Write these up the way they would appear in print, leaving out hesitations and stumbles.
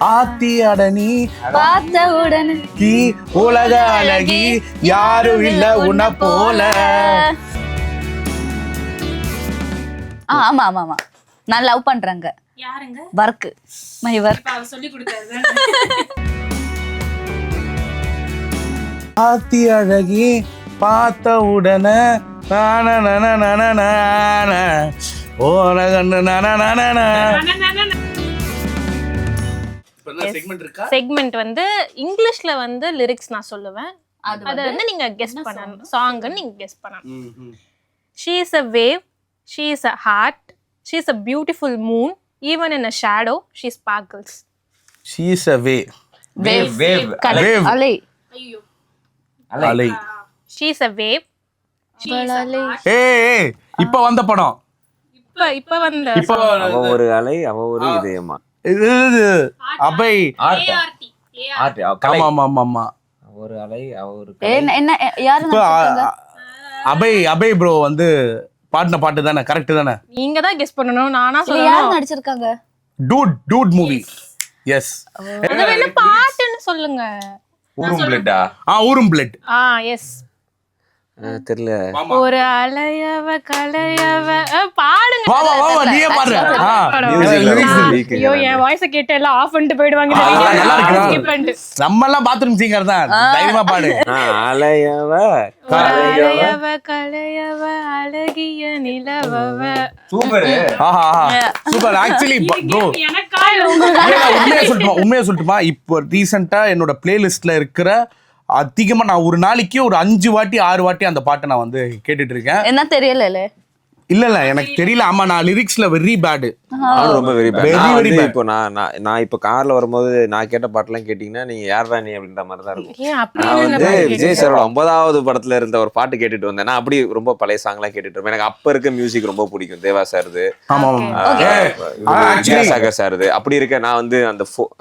ஆத்தி அடனி பார்த்தவுடன் கீ உலக அழகி யாரும் இல்ல உன்ன போல. ஆமா ஆமா ஆமா நான் லவ் பண்றேங்க. யாருங்க? Work my work. அவ சொல்லி கொடுத்தாரு. ஆத்தி அழகி பார்த்த உடனே செக்மெண்ட் வந்து இங்கிலீஷ்ல வந்து லிரிக்ஸ் நான் சொல்லுவேன். அத வந்து நீங்க கெஸ் பண்ணணும். சாங்னு நீங்க கெஸ் பண்ணணும். She is a wave, she is a heart, she is a beautiful moon, even in a shadow she sparkles. She is a wave. wave அலை. ஐயோ. அலை. She is a wave. She is a heart. ஏய் இப்ப வந்த படம். இப்ப வந்த இப்ப அவ ஒரு அலை அவ ஒரு இதயமா இது அபை ஆர்ட் ஆமா ஆமா ஆமா ஆமா ஒரு அலை அவ ஒரு என்ன யாரு இப்ப அபை அபை ப்ரோ வந்து பாடின பாட்டு தானே? கரெக்ட் தானே? நீங்க தான் கெஸ் பண்ணனும். நானா யாரு சொல்லணும். நடிச்சிருக்காங்க? Dude movie. எஸ். அது என்ன பாட்டுன்னு சொல்லுங்க. ஊரும் பிளட்டா ஊரும் பிளட். எஸ். தெரியல. ஒரு அலையவ கலையவ பாடுங்க. வா வா வா நீயே பாடு. ஐயோ என் வாய்ஸ் கேட்ட எல்லாம் ஆஃப் பண்ணிட்டு போய்டுவாங்க. நல்லா இருக்கு. ஸ்கிப் பண்ணிட்டு நம்ம எல்லாம் பாத்ரூம் சிங்கர் தான். தைரியமா பாடு. அலையவ அலையவ கலையவ அழகிய நிலவவ. சூப்பர். சூப்பர். ஆக்சுவலி ப்ரோ எனக்கா உண்மையா சொல்லட்டுமா, இப்போ ரீசெண்டா என்னோட பிளேலிஸ்ட்ல இருக்கிற அதிகமா நான் ஒரு நாளைக்கு ஒரு 5 வாட்டி 6 வாட்டி அந்த பாட்டை நான் வந்து கேட்டுட்டு இருக்கேன். என்ன தெரியல. இல்ல எனக்கு தெரியல. ஆமா நான் லிரிக்ஸ்ல வெரி பேட். ரொம்ப வெரி பேட். Very bad. இப்போ நான் இப்போ கார்ல வரும்போது நான் கேட்ட பாட்டெல்லாம் கேட்டீங்கன்னா நீங்க யார்டா நீ அப்படின்ற மாதிரி தான் இருக்கும். நான் வந்து விஜய் சாரோட 9வது படத்துல இருந்த ஒரு பாட்டு கேட்டுட்டு வந்தேன். நான் அப்படி ரொம்ப பழைய சாங்லாம் கேட்டுட்டு இருப்பேன். எனக்கு அப்ப இருக்க மியூசிக் ரொம்ப பிடிக்கும். தேவா சார்து, வித்யாசாகர் சார்து. அப்படி இருக்க நான் வந்து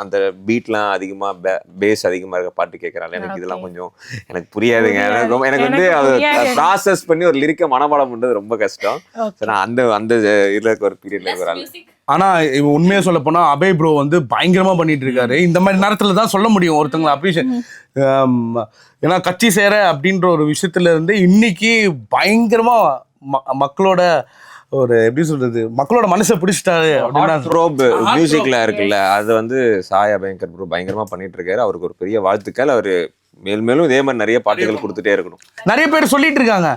அந்த பீட்லாம் அதிகமா பேஸ் அதிகமா இருக்க பாட்டு கேட்கறாங்க. எனக்கு இதெல்லாம் கொஞ்சம் எனக்கு புரியாதுங்க. எனக்கு வந்து ப்ராசஸ் பண்ணி ஒரு லிரிக்க மனப்பாடம் பண்றது ரொம்ப கஷ்டம். அந்த இதுல ஒரு பீரியட்ல வராது. ஆனா உண்மையா சொல்ல போனா அபய் ப்ரோ வந்து பயங்கரமா பண்ணிட்டு இருக்காரு. இந்த மாதிரி நேரத்துல தான் சொல்ல முடியும் ஒருத்தங்களை அப்ரிஷியேட். ஏன்னா கட்சி சேர அப்படின்ற ஒரு விஷயத்துல இருந்து இன்னைக்கு பயங்கரமா மக்களோட ஒரு எப்படி சொல்றது, மக்களோட மனசை பிடிச்சிட்டாரு. மியூசிக்ல இருக்குல்ல, அது வந்து சாயா பயங்கர் ப்ரோ பயங்கரமா பண்ணிட்டு இருக்காரு. அவருக்கு ஒரு பெரிய வாழ்த்துக்கள். அவரு மேலும் இதே மாதிரி நிறைய பாட்டுகள் கொடுத்துட்டே இருக்கணும். நிறைய பேர் சொல்லிட்டு இருக்காங்க.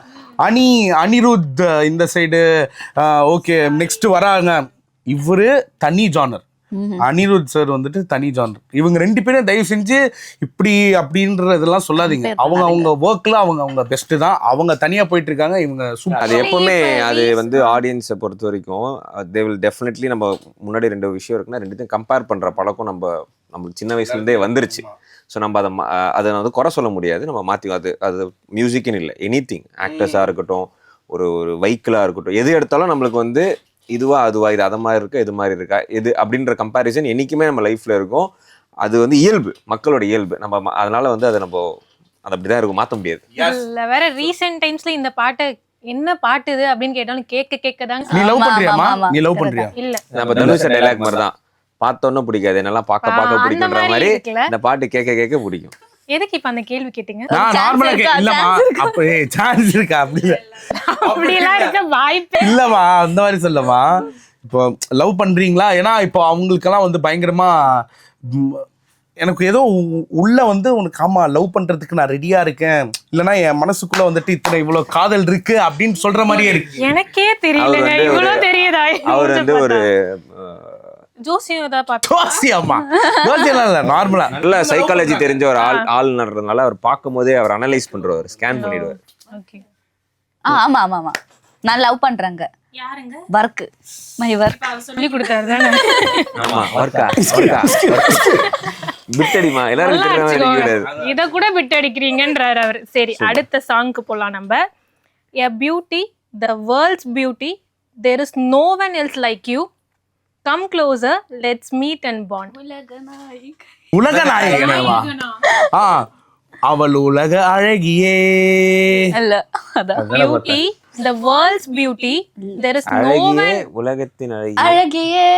அனிருத் இந்த சைடு ஓகே நெக்ஸ்ட் வராங்க. இவரு தனி ஜானர், அனிருத் சார் வந்துட்டு தனி ஜானர். இவங்க 2 பேரும் தயவு செஞ்சு இப்படி அப்படின்ற இதெல்லாம் சொல்லாதீங்க. அவங்க ஒர்க்ல அவங்க பெஸ்ட் தான். அவங்க தனியா போயிட்டு இருக்காங்க. இவங்க அது எப்பவுமே அது வந்து ஆடியன்ஸை பொறுத்த வரைக்கும் தே வில் டெஃபினெட்லி. நம்ம முன்னாடி 2 விஷயம் இருக்குன்னா 2த்தையும் கம்பேர் பண்ற பழக்கம் நம்மளுக்கு சின்ன வயசுல இருந்தே வந்துருச்சு. ஸோ நம்ம அதை வந்து குறை சொல்ல முடியாது. நம்ம மாற்றி அது மியூசிக்குன்னு இல்லை, எனிதிங், ஆக்டர்ஸாக இருக்கட்டும், ஒரு வெஹிக்கிளாக இருக்கட்டும், எது எடுத்தாலும் நம்மளுக்கு வந்து இதுவா அதுவா, இது அதை மாதிரி இருக்கா இது மாதிரி இருக்கா இது அப்படின்ற கம்பேரிசன் என்றைக்குமே நம்ம லைஃப்பில் இருக்கும். அது வந்து இயல்பு, மக்களோட இயல்பு. நம்ம அதனால வந்து அதை அது அப்படிதான் இருக்கும், மாற்ற முடியாது. இல்ல வேற ரீசெண்ட் டைம்ஸ்ல இந்த பாட்டு என்ன பாட்டு இது அப்படின்னு கேட்டாலும் கேட்கதாங்க. நீ லவ் பண்றியாமா? நீ லவ் பண்றியா? இல்ல நம்ம தனுஷ் டைலாக் மாதிரி தான். பார்த்தோன்னு பிடிக்காது, என்னெல்லாம் பார்க்க பிடிக்குன்ற மாதிரி இந்த பாட்டு கேட்க பிடிக்கும். எதுக்கு இப்ப அந்த கேள்வி கேட்டீங்க? நான் நார்மலா இல்லமா அப்ப சான்ஸ் இருக்கா? அப்படி எல்லாம் இருக்க வாய்ப்பே இல்லவா, அந்த மாதிரி சொல்லவா. இப்போ லவ் பண்றீங்களா? ஏன்னா இப்போ அவங்களுக்கெல்லாம் வந்து பயங்கரமா எனக்கு ஏதோ உள்ள வந்து உனக்கு ஆமா லவ் பண்றதுக்கு நான் ரெடியா இருக்கேன், இல்லைன்னா என் மனசுக்குள்ள வந்துட்டு இத்தனை இவ்வளவு காதல் இருக்கு அப்படின்னு சொல்ற மாதிரியே இருக்கு. எனக்கே தெரியல இவ்வளவு தெரியுதா. அவர் வந்து ஒரு நல்ல சைக்காலஜி தெரிஞ்ச ஒரு ஆள்ன்றதுனால அவர் பார்க்கும் போதே அவர் அனலைஸ் பண்றவர், ஸ்கேன் பண்ணிடுவார். ஆமா ஆமா ஆமா நான் லவ் பண்றேங்க. யாருங்க? Work my work. சொல்லி கொடுத்தாரு தானே? ஆமா வர்க்கா பிட்டடிமா எல்லாரும் தெரியாது. இத கூட பிட் அடிக்கிறீங்கன்றாரு அவர். சரி அடுத்த சாங்க்கு போலாம் நம்ம. A beauty, the world's beauty, there is no one else like you. Come closer, let's meet and bond. உலக நாயகனேவா? அவள் உலக அழகியே. இல்ல அதான் beauty, the world's beauty, there is no one. உலகத்தின் அழகியே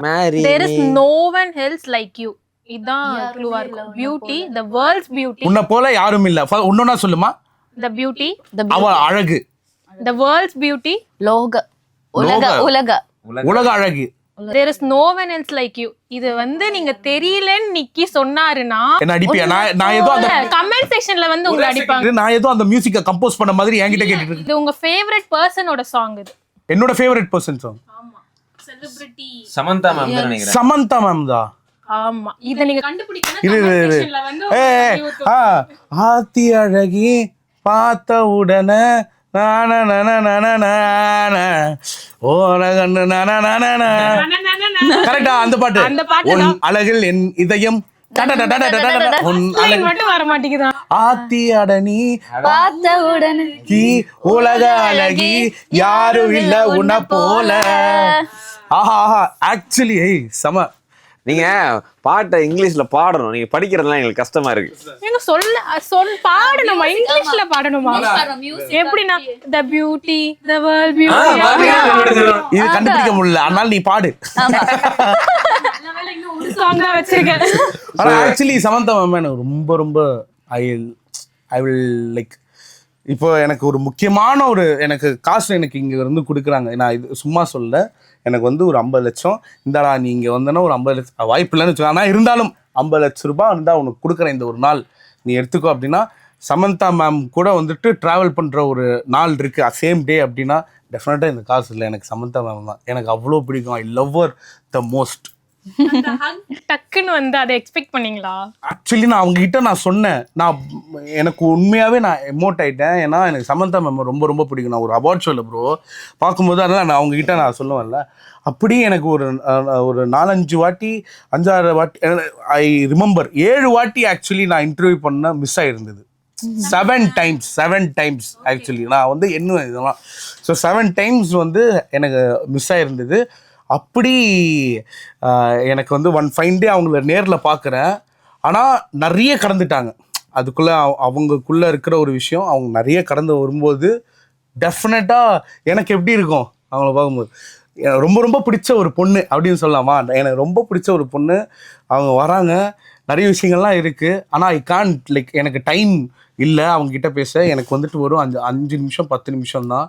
Marry there is me. no one else like you. இதான் க்ளூவா இருக்கும். Beauty, the world's beauty, உன்னை போல யாரும் இல்ல. இன்னொன்னா சொல்லுமா. the beauty, அவ அழகு. the world's beauty, உலக அழகு. there is no one else like you. இது வந்து நீங்க தெரியலன்னு நிக்கி சொன்னாருன்னா என்ன அடிப்பியா? நான் ஏதோ அந்த கமெண்ட் செக்ஷன்ல வந்து உங்களை அடிப்பாங்க. நான் ஏதோ அந்த மியூசிக்கை கம்போஸ் பண்ண மாதிரி என்கிட்ட கேட்டுட்டு இருக்கு. இது உங்க ஃபேவரட் பர்சனோட சாங் இது. என்னோட ஃபேவரட் பர்சன் சாங். ஆமா. செலிபிரிட்டி சமந்தா மேம் தான் நினைக்கிறேன். சமந்தா மேம் தான். ஆமா. இத நீங்க கண்டுபிடிக்கணும். கமெண்ட் செக்ஷன்ல வந்து ஆத்தி அழகி பார்த்த உடனே கரெக்டா அந்த பாட்டு. அந்த பாட்டு உன் அழகில் என் இதயம் மட்டும் வர மாட்டேங்குதா? ஆத்தி அடனி பார்த்த உடனே உலக அழகி யாரும் இல்ல உன்ன போல. ஆஹா ஆக்சுவலி செம. நீங்க பாட்டை இங்கிலீஷ்ல பாடணும். நீங்க படிக்கிறதுலாம் எங்களுக்கு கஷ்டமா இருக்கு. நீங்க பாடணுமா? இங்கிலீஷ்ல பாடணுமா? எப்படின்னா the beauty, the world beauty. இது கண்டுபிடிக்க முடியல. அதனால நீ பாடு. சாங் தான் வச்சிருக்கேன். ஆனா ஆக்சுவலி சமந்தா மேம் எனக்கு ரொம்ப ரொம்ப ஐ வில் லைக். இப்போ எனக்கு ஒரு முக்கியமான எனக்கு காசு எனக்கு இங்க இருந்து கொடுக்குறாங்க. நான் இது சும்மா சொல்ல. எனக்கு வந்து ஒரு 50 லட்சம் இந்தாடா, நீ இங்கே வந்தனா ஒரு 50 லட்சம் வாய்ப்பு இல்லைன்னு வச்சுக்கோ. ஆனால் இருந்தாலும் 50 லட்ச ரூபாய் இருந்தால் உனக்கு கொடுக்குறேன் இந்த ஒரு நாள், நீ எடுத்துக்கோ அப்படின்னா, சமந்தா மேம் கூட வந்துட்டு ட்ராவல் பண்ணுற ஒரு நாள் இருக்குது சேம் டே அப்படின்னா, டெஃபினட்டாக இந்த காசு இல்லை, எனக்கு சமந்தா மேம் தான். எனக்கு அவ்வளோ பிடிக்கும். I love her the most. டக்குன்னு வந்து அதை எக்ஸ்பெக்ட் பண்ணீங்களா? ஆக்சுவலி நான் அவங்ககிட்ட நான் சொன்னேன், எனக்கு உண்மையாகவே நான் எமோட் ஆகிட்டேன். ஏன்னா எனக்கு சமந்தா மேம் ரொம்ப ரொம்ப பிடிக்கும். நான் ஒரு அவார்ட் ஷோவில் ப்ரோ பார்க்கும்போது அதெல்லாம் நான் அவங்ககிட்ட நான் சொல்லுவேன்ல, அப்படி எனக்கு ஒரு 4-5 வாட்டி 5-6 வாட்டி ஐ ரிமெம்பர் 7 வாட்டி ஆக்சுவலி நான் இன்டர்வியூ பண்ண மிஸ் ஆகிருந்தது. 7 டைம்ஸ் ஆக்சுவலி நான் வந்து என்ன இதெல்லாம். ஸோ 7 டைம்ஸ் வந்து எனக்கு மிஸ் ஆகிருந்தது. அப்படி எனக்கு வந்து ஒன் ஃபைன் டே அவங்கள நேரில் பார்க்குறேன். ஆனால் நிறைய கடந்துட்டாங்க. அதுக்குள்ளே அவங்களுக்குள்ளே இருக்கிற ஒரு விஷயம் அவங்க நிறைய கடந்து வரும்போது டெஃபினட்டாக எனக்கு எப்படி இருக்கும் அவங்கள பார்க்கும்போது, ரொம்ப ரொம்ப பிடிச்ச ஒரு பொண்ணு அப்படின்னு சொல்லலாமா, எனக்கு ரொம்ப பிடிச்ச ஒரு பொண்ணு. அவங்க வராங்க, நிறைய விஷயங்கள்லாம் இருக்குது. ஆனால் ஐ கான்ட் லைக், எனக்கு டைம் இல்லை அவங்ககிட்ட பேச. எனக்கு வந்துட்டு ஒரு 5 நிமிஷம் 10 நிமிஷம் தான்,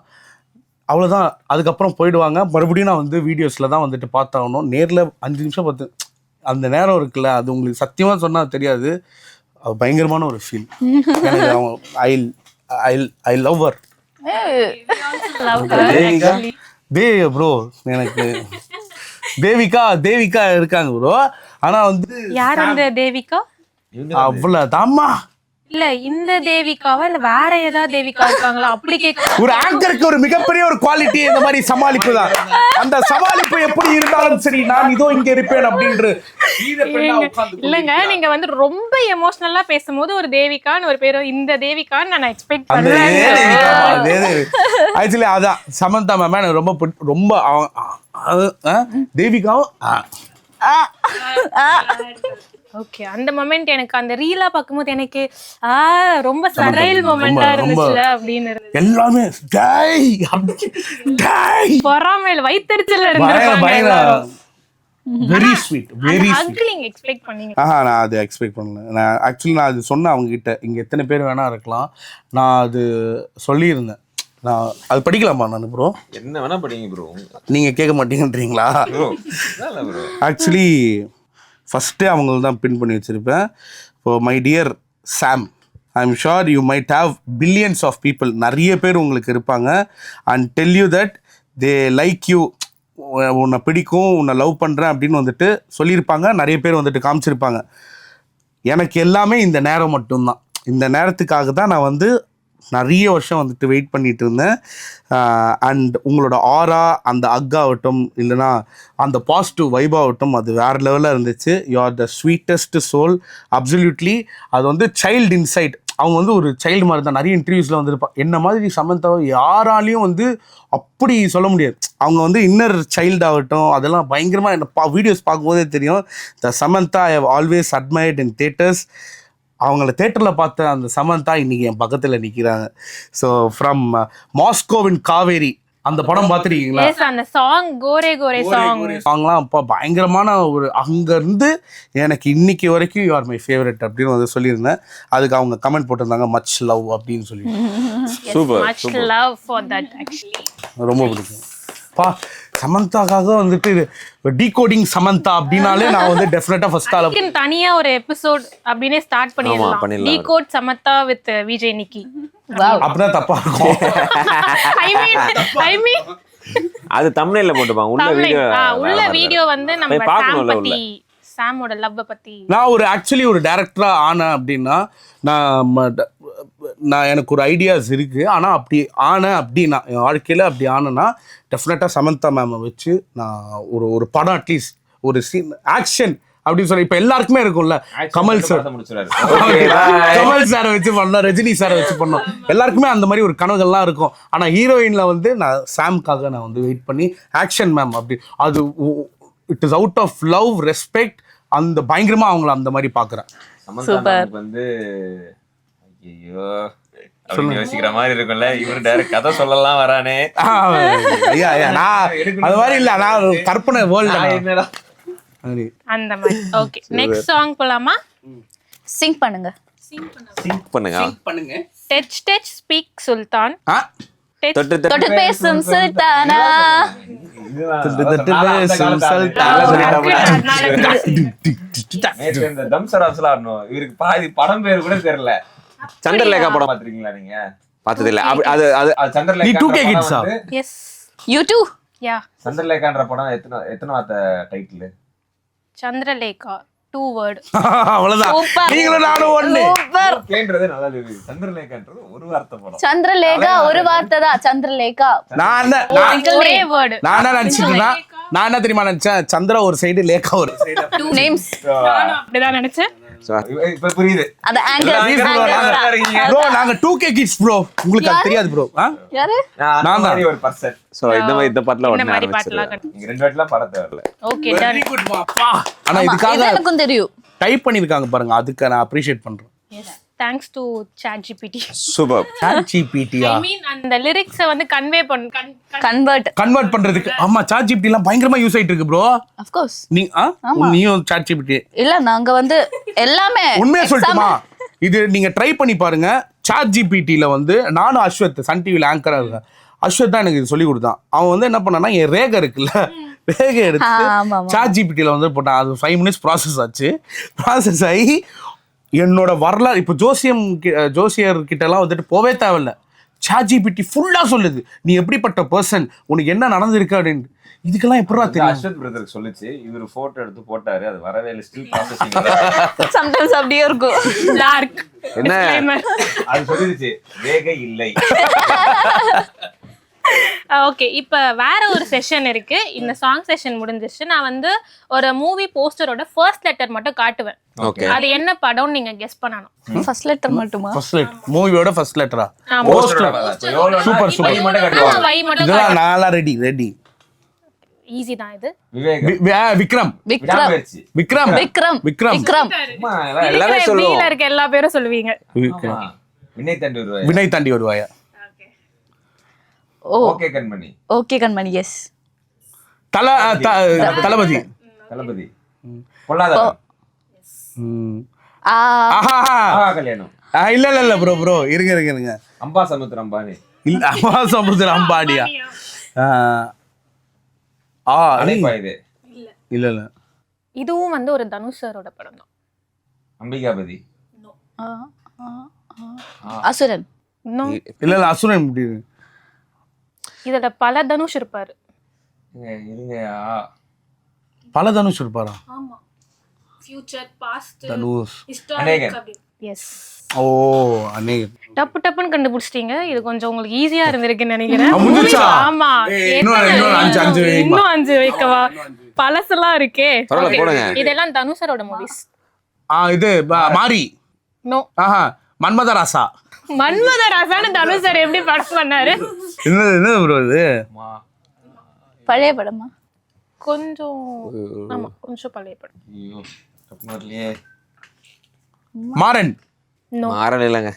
அவ்வளோதான். அதுக்கப்புறம் போயிடுவாங்க. மறுபடியும் நான் வந்து வீடியோஸில் தான் வந்துட்டு பார்த்தாகணும். நேரில் 5 நிமிஷம் 10 அந்த நேரம் இருக்குல்ல, அது உங்களுக்கு சத்தியமாக சொன்னால் தெரியாது. அது பயங்கரமான ஒரு ஃபீல். எனக்கு ஐ லவ் ஹர். ப்ரோ எனக்கு தேவிகா இருக்காங்க ப்ரோ. ஆனால் வந்து யார் அந்த தேவிகா? அவ்வளோதாம்மா. இல்ல இந்த தேவிகாவா இல்ல வேற ஏதாவது தேவிகா இருக்காங்களா அப்படி கேட்க. ஒரு ஆங்கருக்கு ஒரு மிகப்பெரிய ஒரு குவாலிட்டி இந்த மாதிரி சமாளிப்பு தான். அந்த சமாளிப்பு எப்படி இருந்தாலும் சரி, நான் இதோ இங்க இருப்பேன் அப்படின்ற. இல்லங்க, நீங்க வந்து ரொம்ப எமோஷனலா பேசும்போது ஒரு தேவிகான்னு ஒரு பேர், இந்த தேவிகான்னு நான் எக்ஸ்பெக்ட் பண்ணேன். ஆக்சுவலி அதான் சமந்தா மேம் எனக்கு ரொம்ப தேவிகாவும். ஓகே, அந்த மொமெண்ட் எனக்கு அந்த ரீலா பார்க்கும்போது எனக்கு ரொம்ப சரைல் மொமெண்டா இருந்துச்சுல அப்படின்னு எல்லாமே பொறாமையில வயித்தெரிச்சல்ல இருந்திருப்பாங்க. Very sweet, very sweet. நீங்க எக்ஸ்பெக்ட் பண்ணீங்க? நான் அது எக்ஸ்பெக்ட் பண்ணல. நான் ஆக்சுவலி நான் அது சொன்னேன் அவங்க கிட்ட, இங்க எத்தனை பேர் வேணா இருக்கலாம், நான் அது சொல்லியிருந்தேன். நான் அது படிக்கலாமா நான் ப்ரோ? என்ன வேணா படிங்க ப்ரோ. நீங்க கேட்க மாட்டீங்கன்றீங்களா? ஆக்சுவலி ஃபஸ்ட்டே அவங்களுக்கு தான் பின் பண்ணி வச்சுருப்பேன். இப்போ my dear Sam, I am sure you might have billions of people, நிறைய பேர் உங்களுக்கு இருப்பாங்க, and tell you that they like you, உன்னை பிடிக்கும், உன்னை லவ் பண்ணுறேன் அப்படின்னு வந்துட்டு சொல்லியிருப்பாங்க. நிறைய பேர் வந்துட்டு காமிச்சிருப்பாங்க. எனக்கு எல்லாமே இந்த நேரம் மட்டும்தான். இந்த நேரத்துக்காக தான் நான் வந்து நிறைய வருஷம் வந்துட்டு வெயிட் பண்ணிட்டு இருந்தேன். அண்ட் உங்களோட ஆரா, அந்த அக்காகட்டும் இல்லைனா அந்த பாசிட்டிவ் வைபாகட்டும், அது வேறு லெவலில் இருந்துச்சு. You are the sweetest soul, absolutely. அது வந்து சைல்டு இன்சைட். அவங்க வந்து ஒரு சைல்டு மாதிரி தான். நிறைய இன்டர்வியூஸில் வந்துருப்பா, என்ன மாதிரி சமந்தாவை யாராலையும் வந்து அப்படி சொல்ல முடியாது. அவங்க வந்து இன்னர் சைல்டு ஆகட்டும், அதெல்லாம் பயங்கரமாக என்ன வீடியோஸ் பார்க்கும்போதே தெரியும். The Samantha I have always admired in theatres. அவங்கள தேட்டரில் பார்த்த அந்த சமந்தா இன்னைக்கு என் பக்கத்தில் நிற்கிறாங்க. ஸோ ஃப்ரம் மாஸ்கோவின் காவேரி, அந்த படம் பாத்துருக்கீங்களா? எஸ், அந்த சாங் கோரே கோரே சாங் சாங்லாம் அப்போ பயங்கரமான ஒரு அங்க இருந்து எனக்கு இன்னைக்கு வரைக்கும் யூ ஆர் மை ஃபேவரட் அப்படின்னு வந்து சொல்லியிருந்தேன். அதுக்கு அவங்க கமெண்ட் போட்டிருந்தாங்க மச் லவ் அப்படின்னு சொல்லி. Super much love for that actually. ரொம்ப பிடிக்கும். சமந்தாக்காக வந்துட்டு டீகோடிங் சமந்தா அப்படின்னாலே நான் வந்து டெஃபினட்டா ஃபர்ஸ்ட் ஆல தனியா ஒரு எபிசோட் அப்படினே ஸ்டார்ட் பண்ணிடலாம். டீகோட் சமந்தா வித் விஜய் நிக்கி. அப்படிதான் தப்பா இருக்கும். ஐ மீன் அது தம்ப்நெயில்ல போட்டுப்பாங்க. உள்ள வீடியோ வந்து நம்ம சாம் பத்தி, சாமோட லவ் பத்தி. நான் ஒரு ஆக்சுவலி ஒரு டைரக்டரா ஆனேன் அப்படின்னா நான் எனக்கு ஒரு ஐடியாஸ் இருக்கு. ஆனா அப்படி ஆனேன் அப்படின்னா என் வாழ்க்கையில அப்படி ஆனேன்னா டெஃபினட்டா சமந்தா மேமை வச்சு நான் ஒரு படம் அட்லீஸ்ட் ஒரு சீன் ஆக்ஷன் அப்படின்னு சொல்லி இப்ப எல்லாருக்குமே இருக்கும்ல. கமல் சார் வச்சு பண்ணோம், ரஜினி சாரை வச்சு பண்ணோம், எல்லாருக்குமே அந்த மாதிரி ஒரு கனவுகள்லாம் இருக்கும். ஆனா ஹீரோயின்ல வந்து நான் சாம்காக நான் வந்து வெயிட் பண்ணி ஆக்ஷன் மேம் அப்படி அது it is out of love respect அந்த பயங்கரமா அவங்கள அந்த மாதிரி பாக்குறேன். சூப்பர். வந்து ஐயோ யோசிக்கிற மாதிரி இருக்கும்ல, இவரு டைரக்ட் கதை சொல்லலாம் வரானே. ஐயா நான் அது மாதிரி இல்ல, நான் கற்பனை வேர்ல்ட் அந்த மாதிரி. ஓகே, நெக்ஸ்ட் சாங் போலாமா? சிங் பண்ணுங்க. டச் டச் ஸ்பீக் சுல்தான். தொட்டு பேசும் சுல்தானா. இவருக்கு பாதி படம் பேர் கூட தெரியல. சந்திரலேகா படம் பாத்திருக்கீங்களா நீங்க? பார்த்தது இல்ல. அது சந்திரலேகா. நீ 2K kids ஆ? Yes, you too. யா. சந்திரலேகான்ற படம் எத்தனை வார்த்தை டைட்டில்? சந்திரலேகா 2 word. அவ்வளவுதான். நீங்களும் நானும் ஒண்ணு. சூப்பர். கேன்றது நல்லா இருக்கு. சந்திரலேகான்றது ஒரு வார்த்தை படம். சந்திரலேகா ஒரு வார்த்தை தான். சந்திரலேகா நான் ஒரே வேர்ட். நான் என்ன நினைச்சிட்டேன்னா, நான் என்ன தெரியுமா நினைச்சேன், சந்திரா ஒரு சைடு லேக்கா ஒரு சைடு. Two names. நானும் அப்படிதான் நினைச்சேன். இப்ப புரியுது. அது ஆங்கர். ப்ரோ நாங்க 2K kids ப்ரோ. உங்களுக்கு அது தெரியாது ப்ரோ. யாரு? நான் தான் ஒரு பர்சன். சோ இந்த மாதிரி இந்த பாட்டுல இந்த ஒண்ணு மாதிரி பாட்டுலாம் ஆரம்பிச்சிருக்கேன். நீங்க ரெண்டு வாட்டிலாம் பாட தேவையில்ல. Okay, done. ஆனா இதுக்காக எனக்கும் தெரியும். டைப் பண்ணிருக்காங்க பாருங்க, அதுக்கு நான் அப்ரிஷியேட் பண்றேன். Yes, thanks to ChatGPT. Super. ChatGPT-யா? ஐ மீன் அந்த லிரிக்ஸை வந்து கன்வே கன்வர்ட் பண்றதுக்கு. ஆமா, ChatGPT எல்லாம் பயங்கரமா யூஸ் ஆயிட்டு இருக்கு ப்ரோ. Of course. நீயும் ChatGPT? இல்ல, நாங்க வந்து எல்லாமே உண்மையா சொல்லட்டுமா, இது நீங்க ட்ரை பண்ணி பாருங்க. ChatGPT-ல வந்து நானும் அஸ்வத் சன் டிவில ஆங்கரா இருக்கேன். அஸ்வத் தான் எனக்கு இது சொல்லி கொடுத்தான். அவன் வந்து என்ன பண்ணான்னா, என் ரேகை இருக்குல்ல, ரேகை எடுத்து ChatGPT-ல வந்து போட்டான். அது 5 minutes ப்ராசஸ் ஆச்சு. ப்ராசஸ் ஆகி என்னோட வரலாறு இப்போ ஜோசியர் கிட்ட எல்லாம் வந்துட்டு போவே தேவையில்ல. ChatGPT ஃபுல்லா சொல்லுது நீ எப்படிப்பட்ட பர்சன், உனக்கு என்ன நடந்திருக்கு அப்படின்னு. இதுக்கெல்லாம் எப்படா தெரியும்? அஸ்வத் பிரதருக்கு சொல்லுச்சு, இவர் போட்டோ எடுத்து போட்டாரு, அது வரவே இல்லை, ஸ்டில் ப்ராசஸிங். சம்டைம்ஸ் அப்படியே இருக்கும். டார்க் என்ன அது சொல்லிருச்சு, வேகை இல்லை. ஓகே, இப்போ வேற ஒரு செஷன் இருக்கு. இந்த சாங் செஷன் முடிஞ்சிச்சு. நான் வந்து ஒரு மூவி போஸ்டரோட ஃபர்ஸ்ட் லெட்டர் மட்டும் காட்டுவேன். ஓகே, அது என்ன படம் நீங்க கெஸ் பண்ணணும். ஃபர்ஸ்ட் லெட்டர் மட்டுமா? ஃபர்ஸ்ட் லெட்டர் மூவியோட ஃபர்ஸ்ட் லெட்டரா? Super super. வை மட்டும் இதெல்லாம் நான்லாம் ரெடி. ஈஸி தான் இது. விக்ரம். எல்லாமே சொல்லுவோம். இருக்க எல்லா பேரும் சொல்லுவீங்க. வினய் தாண்டி வருவாயா? ஓகே கண்மணி. ஓகே கண்மணி. எஸ். தளபதி. பொல்லாதவன். கல்யாணம். இல்ல ப்ரோ இருங்க. அம்பா சமுத்திரம் அம்பானி. இல்ல, அம்பா சமுத்திரம் அம்பானியா? இல்ல இதுவும் வந்து ஒரு தனுஷ் சாரோட படம் தான். அம்பிகாபதி. அசுரன். இல்ல அசுரன். இதுல பல தனுஷ் இருப்பாரு. பல தனுஷ் இருப்பாரா? ஆமா, ஃபியூச்சர், பாஸ்ட், தனுஷ், ஹிஸ்டாரிக் அப்படி. எஸ். ஓ அநேகன். டப்புன்னு கண்டுபிடிச்சிட்டீங்க. இது கொஞ்சம் உங்களுக்கு ஈஸியா இருந்திருக்குன்னு நினைக்கிறேன். ஆமா, இன்னும் 5 வைக்கவா? பழசெல்லாம் இருக்கே. இதெல்லாம் தனுஷரோட மூவிஸ். இது மாரி. நோ. மன்மதராசா. மன்மதராசான்னு தனுஷ் சார் எப்படி படம் பண்ணாரு? என்ன ப்ரோ இது? பழைய படமா? கொஞ்சம். ஆமா, கொஞ்சம் பழைய படம். ஐயோ தப்பு வரலையே. மாறன். நோ. மாறன் இல்லங்க.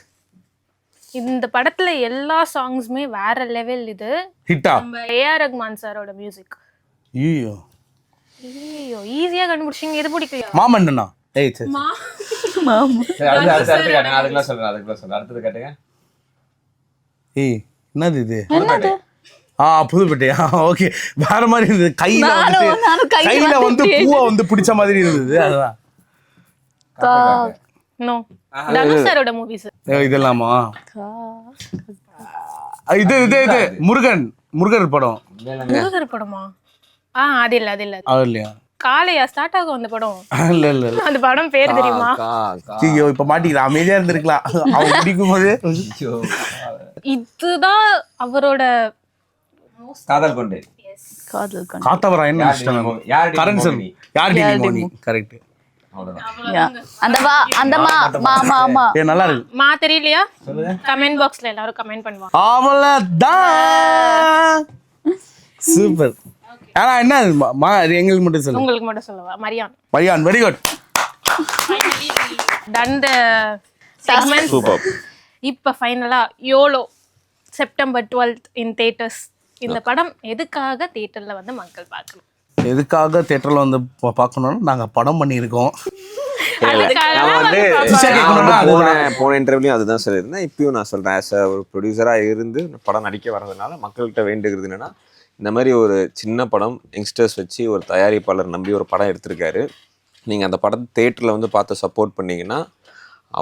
இந்த படத்துல எல்லா சாங்ஸுமே வேற லெவல். இது ஹிட்டா? நம்ம ஏஆர் ரஹ்மான் சாரோட மியூசிக். ஐயோ ஐயோ ஈஸியா கண்டுபிடிச்சிங்க. இது பிடிக்கலையா? மாமன்னனா? ஏய் சரி அதுக்கெல்லாம் சொல்றேன் அடுத்தது கேட்டுங்க. ஏய் என்னது இது? புதுப்பேட்டையா? ஓகே, வேற மாதிரி இருந்தது. கையில வந்து பூவை வந்து பிடிச்ச மாதிரி இருந்தது. அதுதான். நோ, தனுஷ் சாரோட மூவிஸ் இதெல்லாமா? இது இது இது முருகர் படம். முருகர் படமா? அது இல்ல இல்லையா? காலையா ஸ்டார்ட் ஆகும் அந்த படம். இல்ல இல்ல அந்த படம் பேர் தெரியுமா? ஐயோ இப்ப மாட்டிக்கிறேன். அமைதியா இருந்திருக்கலாம் அவன் பிடிக்கும் போது. இதுதான் அவரோட காதல் கொண்டே. காத்தவரா என்ன கரன்சன் யார் மோனி? கரெக்ட். நல்லா இருக்கு. மா தெரியலையா? கமெண்ட் பாக்ஸ்ல எல்லாரும் கமெண்ட் பண்ணுவாங்க. அவ்வளவுதான். சூப்பர். ஆனா என்ன எங்களுக்கு மட்டும் சொல்லுங்க. உங்களுக்கு மட்டும் சொல்லவா? Maryan very good. டன் தி செக்மெண்ட். சூப்பர். இப்ப ஃபைனலா YOLO September 12th in theatres. இந்த படம் எதுக்காக தியேட்டர்ல வந்து மக்கள் பார்க்கணும்? எதுக்காக தியேட்டர்ல வந்து பார்க்கணும்னா நாங்க படம் பண்ணியிருக்கோம். போன இன்டர்வியூலையும் அதுதான் சொல்லியிருந்தேன். இப்பயும் நான் சொல்றேன், ஆஸ் ஒரு ப்ரொடியூசரா இருந்து படம் நடிக்க வர்றதுனால மக்கள்கிட்ட வேண்டுகிறது என்னன்னா, இந்த மாதிரி ஒரு சின்ன படம் யங்ஸ்டர்ஸ் வச்சு ஒரு தயாரிப்பாளர் நம்பி ஒரு படம் எடுத்திருக்காரு. நீங்கள் அந்த படத்தை தேட்டரில் வந்து பார்த்து சப்போர்ட் பண்ணிங்கன்னா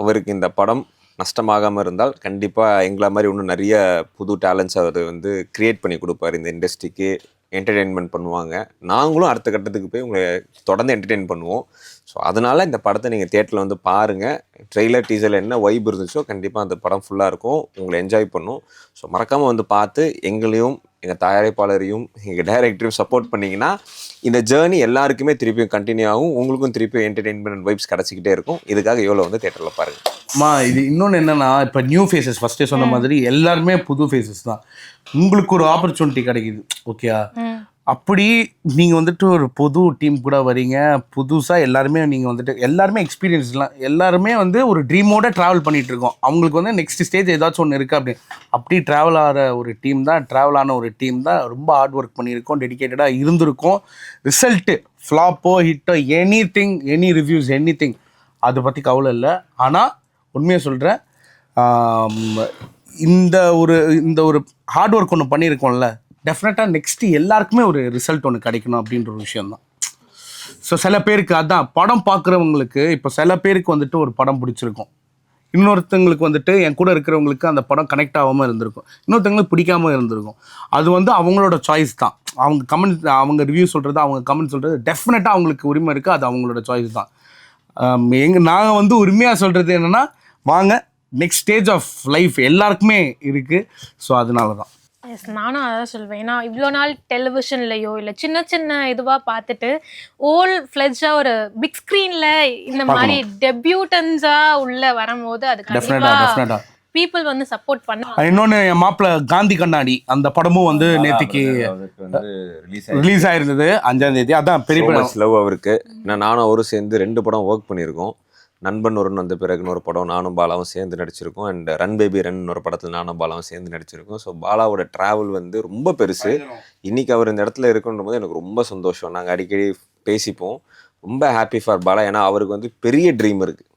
அவருக்கு இந்த படம் நஷ்டமாகாமல் இருந்தால் கண்டிப்பாக எங்களை மாதிரி இன்னும் நிறைய புது டேலண்ட்ஸ் அவர் வந்து க்ரியேட் பண்ணி கொடுப்பார். இந்த இண்டஸ்ட்ரிக்கு என்டர்டெயின்மெண்ட் பண்ணுவாங்க. நாங்களும் அடுத்த கட்டத்துக்கு போய் உங்களை தொடர்ந்து என்டர்டெயின் பண்ணுவோம். ஸோ அதனால் இந்த படத்தை நீங்கள் தேட்டரில் வந்து பாருங்கள். ட்ரெய்லர் டீசரில் என்ன வைப் இருந்துச்சோ கண்டிப்பாக அந்த படம் ஃபுல்லாக இருக்கும், உங்களை என்ஜாய் பண்ணும். ஸோ மறக்காமல் வந்து பார்த்து எங்களையும் எங்கள் தயாரிப்பாளரையும் எங்கள் டைரக்டரையும் சப்போர்ட் பண்ணிங்கன்னா இந்த ஜேர்னி எல்லாருக்குமே திருப்பியும் கண்டினியூ ஆகும். உங்களுக்கும் திருப்பியும் என்டர்டெயின்மெண்ட் வைப்ஸ் கிடச்சிக்கிட்டே இருக்கும். இதுக்காக எவ்வளோ வந்து தேட்டரில் பாருங்கள். இது இன்னொன்று என்னென்னா, இப்போ நியூ ஃபேஸஸ் ஃபஸ்ட்டே சொன்ன மாதிரி எல்லாருமே புது ஃபேஸஸ் தான். உங்களுக்கு ஒரு ஆப்பர்ச்சுனிட்டி கிடைக்குது. ஓகே, அப்படி நீங்கள் வந்துட்டு ஒரு புது டீம் கூட வரீங்க. புதுசாக எல்லாருமே நீங்கள் வந்துட்டு எல்லாருமே எக்ஸ்பீரியன்ஸ்லாம் எல்லாருமே வந்து ஒரு ட்ரீமோட ட்ராவல் பண்ணிகிட்டு இருக்கோம். அவங்களுக்கு வந்து நெக்ஸ்ட் ஸ்டேஜ் ஏதாச்சும் ஒன்று இருக்குது அப்படி ட்ராவல் ஆகிற ஒரு டீம் தான், ட்ராவல் ஆன ஒரு டீம் தான். ரொம்ப ஹார்ட் ஒர்க் பண்ணியிருக்கோம், டெடிக்கேட்டடாக இருந்திருக்கோம். ரிசல்ட்டு ஃப்ளாப்போ ஹிட்டோ எனி ரிவ்யூஸ் அதை பற்றி கவலை இல்லை. ஆனால் உண்மையாக சொல்கிறேன், இந்த ஒரு ஹார்ட் ஒர்க் ஒன்று பண்ணியிருக்கோம்ல, டெஃபினட்டாக நெக்ஸ்ட்டு எல்லாருக்குமே ஒரு ரிசல்ட் ஒன்று கிடைக்கணும் அப்படின்ற ஒரு விஷயந்தான். ஸோ சில பேருக்கு அதான் படம் பார்க்குறவங்களுக்கு, இப்போ சில பேருக்கு வந்துட்டு ஒரு படம் பிடிச்சிருக்கும், இன்னொருத்தங்களுக்கு வந்துட்டு என் கூட இருக்கிறவங்களுக்கு அந்த படம் கனெக்ட் ஆகாமல் இருந்திருக்கும், இன்னொருத்தங்களுக்கு பிடிக்காமல் இருந்திருக்கும். அது வந்து அவங்களோட சாய்ஸ் தான். அவங்க ரிவ்யூ சொல்கிறது, அவங்க கமெண்ட் சொல்கிறது டெஃபினட்டாக அவங்களுக்கு உரிமை இருக்குது. அது அவங்களோட சாய்ஸ் தான். நாங்கள் வந்து உரிமையாக சொல்கிறது என்னென்னா, வாங்க, நெக்ஸ்ட் ஸ்டேஜ் ஆஃப் லைஃப் எல்லாருக்குமே இருக்குது. ஸோ அதனால தான். எஸ், நானும் அதான் சொல்வேன். ஏன்னா இவ்வளோ நாள் டெலிவிஷன்லையோ இல்லை சின்ன சின்ன இதுவாக பார்த்துட்டு ஓல் ஃப்ளெட்ஜாக ஒரு பிக் ஸ்க்ரீனில் இந்த மாதிரி டெபியூட்டன்ஸாக உள்ள வரும்போது அது கண்டிப்பாக பீப்புள் வந்து சப்போர்ட் பண்ண. இன்னொன்று, என் மாப்பிள்ள காந்தி கண்ணாடி அந்த படமும் வந்து நேற்றுக்கு ரிலீஸ் ஆயிருந்தது 5ஆம் தேதி. அதான் பெரிய லவ் அவருக்கு. நானும் அவரும் சேர்ந்து 2 படம் ஒர்க் பண்ணியிருக்கோம். நண்பன் ஒருன்னு வந்த பிறகுன்னு ஒரு படம் நானும் பாலாவும் சேர்ந்து நடிச்சிருக்கோம். அண்ட் ரன் பேபி ரன் ஒரு படத்தில் நானும் பாலாவும் சேர்ந்து நடிச்சிருக்கோம். ஸோ பாலாவோட ட்ராவல் வந்து ரொம்ப பெருசு. இன்றைக்கி அவர் இந்த இடத்துல இருக்குன்ற போது எனக்கு ரொம்ப சந்தோஷம். நாங்கள் அடிக்கடி பேசிப்போம். ரொம்ப ஹாப்பி ஃபார் பாலா. ஏன்னா அவருக்கு வந்து பெரிய ட்ரீம் இருக்குது,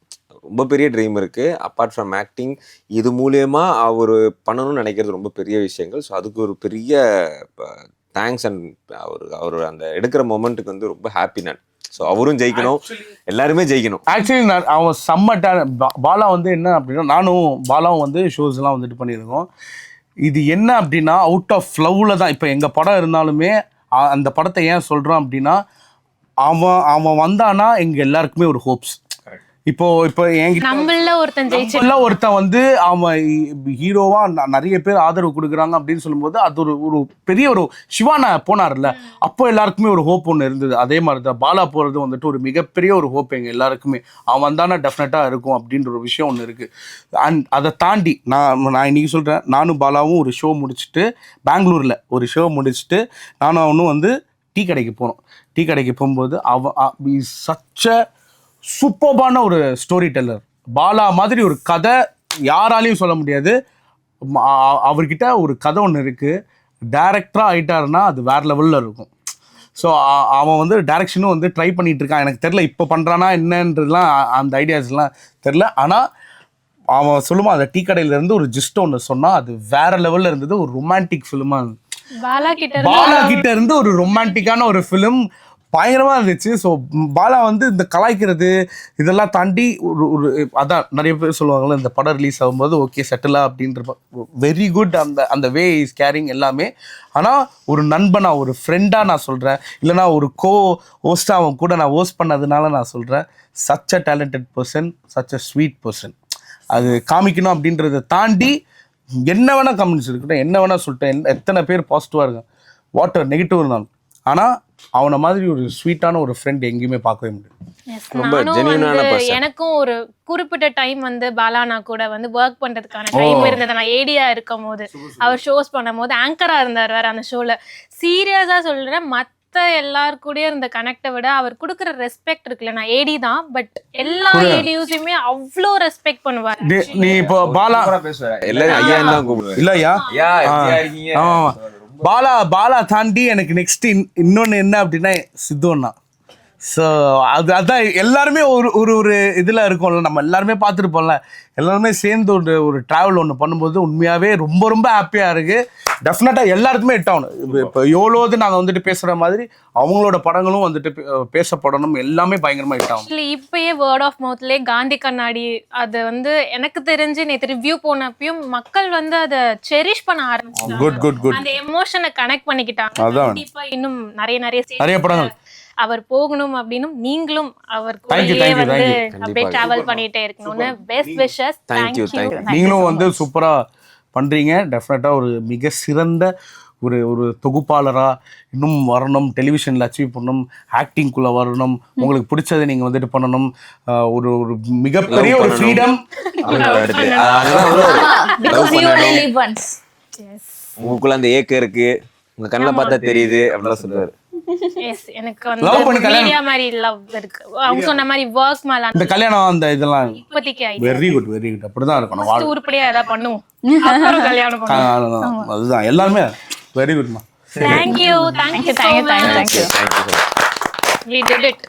ரொம்ப பெரிய ட்ரீம் இருக்குது. அப்பார்ட் ஃப்ரம் ஆக்டிங், இது மூலயமா அவர் பண்ணணும்னு நினைக்கிறது ரொம்ப பெரிய விஷயங்கள். ஸோ அதுக்கு ஒரு பெரிய தேங்க்ஸ். அண்ட் அவர் அந்த எடுக்கிற மொமெண்ட்டுக்கு வந்து ரொம்ப ஹாப்பி நான். ஸோ அவரும் ஜெயிக்கணும், எல்லாருமே ஜெயிக்கணும். ஆக்சுவலி அவன் செம்ம பாலா வந்து என்ன அப்படின்னா, நானும் பாலாவும் வந்து ஷோஸ்லாம் வந்துட்டு பண்ணியிருக்கோம். இது என்ன அப்படின்னா, அவுட் ஆஃப் லவ்வில் தான். இப்போ எங்கள் படம் இருந்தாலுமே அந்த படத்தை ஏன் சொல்கிறோம் அப்படின்னா, அவன் வந்தானா எங்கள் எல்லாருக்குமே ஒரு ஹோப்ஸ். இப்போ நம்மள ஒருத்தன் வந்து அவன் ஹீரோவா நிறைய பேர் ஆதரவு கொடுக்குறாங்க அப்படின்னு சொல்லும்போது, அது ஒரு பெரிய ஒரு சிவானா போனார்ல, அப்போ எல்லாருக்குமே ஒரு ஹோப் ஒன்று இருந்தது. அதே மாதிரி தான் பாலா போகிறது வந்துட்டு ஒரு மிகப்பெரிய ஒரு ஹோப் எங்கள் எல்லாருக்குமே. அவன் வந்தானா டெஃபினட்டாக இருக்கும் அப்படின்ற ஒரு விஷயம் ஒன்று இருக்குது. அண்ட் அதை தாண்டி நான் இன்னைக்கு சொல்கிறேன், நானும் பாலாவும் ஒரு ஷோ முடிச்சுட்டு பெங்களூரில் ஒரு ஷோ முடிச்சுட்டு நானும் அவனும் வந்து டீ கடைக்கு போனோம். டீ கடைக்கு போகும்போது அவன் சச்ச சூப்பர்பான ஒரு ஸ்டோரி டெல்லர். பாலா மாதிரி ஒரு கதை யாராலையும் சொல்ல முடியாது. அவர்கிட்ட ஒரு கதை ஒன்று இருக்குது. டேரக்டராக ஆகிட்டாருன்னா அது வேறு லெவலில் இருக்கும். ஸோ அவன் வந்து டைரக்ஷனும் வந்து ட்ரை பண்ணிட்டு இருக்கான். எனக்கு தெரில இப்போ பண்ணுறானா என்னன்றதுலாம் அந்த ஐடியாஸ்லாம் தெரில. ஆனால் அவன் சொல்லுவான் அந்த டீ கடையிலேருந்து ஒரு ஜிஸ்ட் ஒன்று சொன்னால் அது வேற லெவலில் இருந்தது. ஒரு ரொமான்டிக் ஃபிலிமாக இருந்தது. பாலா கிட்ட இருந்து ஒரு ரொமான்டிக்கான ஒரு ஃபிலிம் பயங்கரமாக இருந்துச்சு. ஸோ பாலா வந்து இந்த கலாய்க்கிறது இதெல்லாம் தாண்டி ஒரு அதான் நிறைய பேர் சொல்லுவாங்கள்ல இந்த படம் ரிலீஸ் ஆகும்போது ஓகே செட்டிலா அப்படின்ற வெரி குட் அந்த வே இஸ் கேரிங் எல்லாமே. ஆனால் ஒரு நண்பனா ஒரு ஃப்ரெண்டாக நான் சொல்கிறேன், இல்லைனா ஒரு ஹோஸ்டாக அவன் கூட நான் ஹோஸ்ட் பண்ணதுனால நான் சொல்கிறேன், such a talented person, such a sweet person. அது காமிக்கணும் அப்படின்றத தாண்டி என்ன வேணால் கமெண்ட்ஸ் இருக்கட்டும், என்ன வேணால் சொல்லிட்டேன், எத்தனை பேர் பாசிட்டிவாக இருக்காங்க, வாட்டர் நெகட்டிவ் இருந்தாலும், ஆனால் அவனை மாதிரி ஒரு ஸ்வீட்டான ஒரு ஃப்ரெண்ட் எங்கேயுமே பார்க்கவே முடியாது. ரொம்ப ஜெனியூனான பர்சன். எனக்கும் ஒரு குறிப்பிட்ட டைம் வந்து பாலானா கூட வந்து ஒர்க் பண்றதுக்கான டைம் இருந்தது. நான் ஏடியா இருக்கும் போது அவர் ஷோஸ் பண்ணும் போது ஆங்கரா இருந்தார் வேற அந்த ஷோல. சீரியஸா சொல்றேன், மத்த எல்லாரு கூடயும் இருந்த கனெக்டை விட அவர் கொடுக்குற ரெஸ்பெக்ட் இருக்குல்ல, நான் ஏடி தான் பட் எல்லா ஏடியூஸுமே அவ்வளோ ரெஸ்பெக்ட் பண்ணுவார். நீ இப்போ பாலா எல்லாரும் ஐயான்னு தான் கூப்பிடுவேன். இல்லையா பாலா தாண்டி எனக்கு நெக்ஸ்ட் இன்னொன்னு என்ன அப்படின்னா சித்து அண்ணா. ஸோ அதான் எல்லாருமே ஒரு இதில் இருக்கோம்ல, நம்ம எல்லாருமே பார்த்துருப்போம்ல, எல்லாருமே சேர்ந்து ஒரு ட்ராவல் ஒன்று பண்ணும்போது உண்மையாகவே ரொம்ப ரொம்ப ஹாப்பியாக இருக்குது. டெஃபினட்டாக எல்லாருக்குமே ஹிட் ஆகணும். இப்போ எவ்வளோது நாங்கள் வந்துட்டு பேசுகிற மாதிரி அவங்களோட படங்களும் வந்துட்டு பேசப்படணும், எல்லாமே பயங்கரமாக ஹிட் ஆகும். இப்பயே வேர்ட் ஆஃப் மவுத்லேயே காந்தி கண்ணாடி அது வந்து எனக்கு தெரிஞ்சு நேற்று ரிவ்யூ போனப்பையும் மக்கள் வந்து அதை செரிஷ் பண்ண ஆரம்பிச்சாங்க. குட் அந்த எமோஷனை கனெக்ட் பண்ணிக்கிட்டாங்க. கண்டிப்பா இன்னும் நிறைய படங்கள் அவர் போகணும் அப்படின்னு நீங்களும் அவர் கூடயே வந்து அப்படியே டிராவல் பண்ணிட்டே இருக்கணும்னு பெஸ்ட் விஷஸ். தேங்க்யூ. நீங்களும் வந்து சூப்பரா பண்றீங்க. டெஃபினட்டா ஒரு மிக சிறந்த ஒரு தொகுப்பாளரா இன்னும் வரணும், டெலிவிஷன்ல அச்சீவ் பண்ணணும், ஆக்டிங்குள்ள வரணும், உங்களுக்கு பிடிச்சதை நீங்க வந்துட்டு பண்ணணும், ஒரு மிகப்பெரிய ஒரு ஃப்ரீடம். உங்களுக்குள்ள அந்த ஏக்கம் இருக்கு, உங்க கண்ணில் பார்த்தா தெரியுது அப்படிலாம் சொல்லுவாரு. எஸ், எனக்கு வந்து மீடியா மாதிரி லவ் இருக்கு. அவங்க சொன்ன மாதிரி வர்க் மேல இந்த கல்யாணம் அந்த இதெல்லாம் இப்போதைக்கு வெரி குட் அப்படிதான் இருக்கணும். உருப்படியா ஏதாவது பண்ணுவோம், அப்புறம் கல்யாணம் பண்ணுவோம். அதுதான் எல்லாருமே very குட்மா. Thank you so much. We did it.